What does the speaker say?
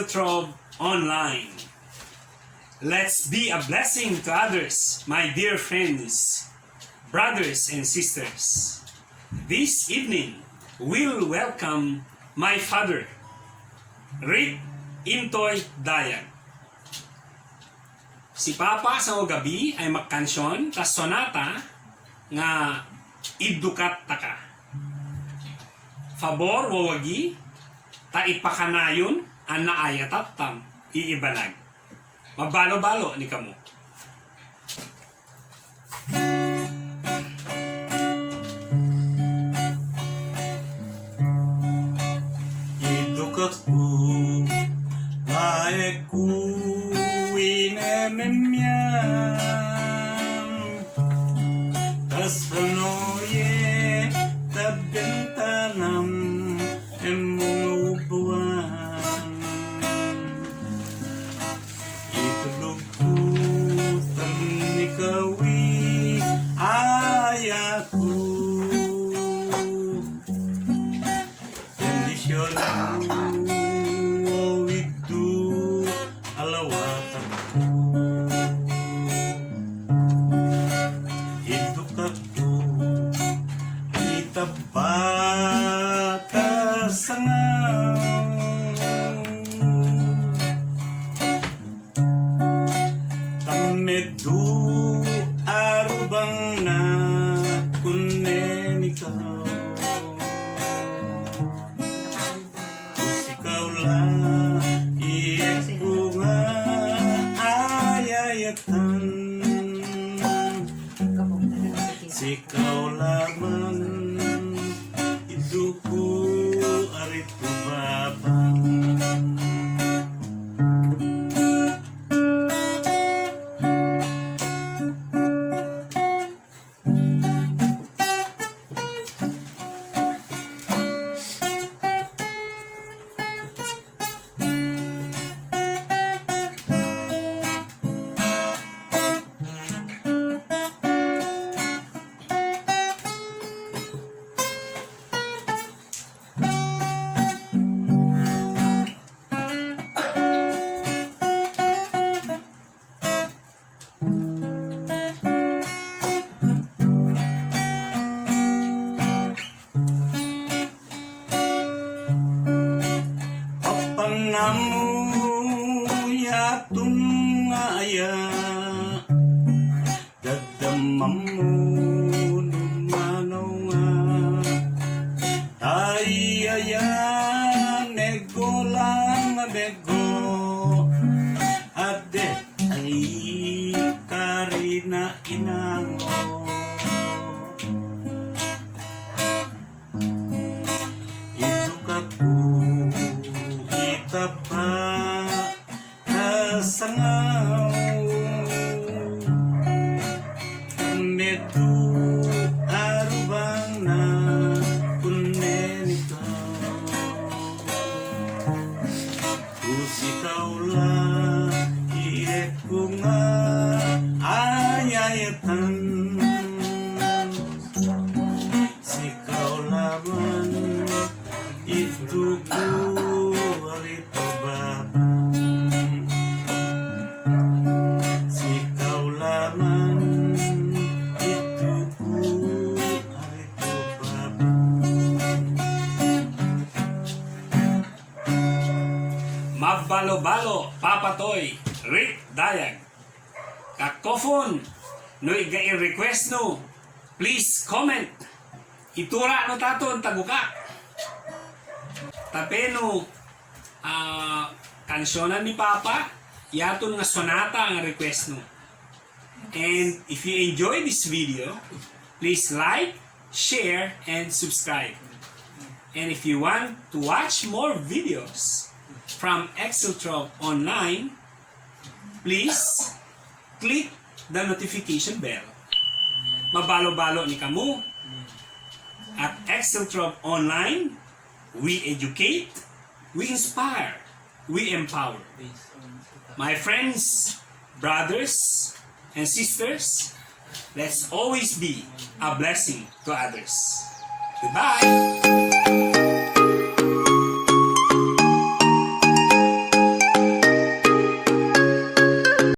Exeltrov Online. Let's be a blessing to others, my dear friends, brothers and sisters. This evening, we'll welcome my father, Rick Intoy Dayag. Si Papa sa gabi ay magkansyon ta sonata nga idukat taka. Favor wawagi ta ipakanayon ang naayatatam iibalag. Mabalo-balo ni kamo. Idukat ko ay kuinememyan tas panoye tabintanam emubuan itulog ko tamikawi ayaku bendisyon bata sangaw tamedu arubang na kunen ikaw ikaw lang iyak ko nga ayayatan sikaw lamang duku aritu babang namuyatum ngaya dadamamu numanonga ayaya nego lang nego ade ay karina inango itu kaku tapa kasangaw medu arubang na kunen ikaw kusikaw lang iek ko nga ayayatan sikaw laman itu ko Magbalo-balo, Papatoy, Rick Dayag. Kakofon, no igain request no, please comment. Itura no taton taguka. Tapeno, kansyonan ni Papa, yaton nga sonata ang request no. And if you enjoy this video, please like, share, and subscribe. And if you want to watch more videos from Exeltrov Online, please click the notification bell. Mabalo-balo ni kamu. At Exeltrov Online, we educate, we inspire, we empower. My friends, brothers, and sisters, let's always be a blessing to others. Goodbye!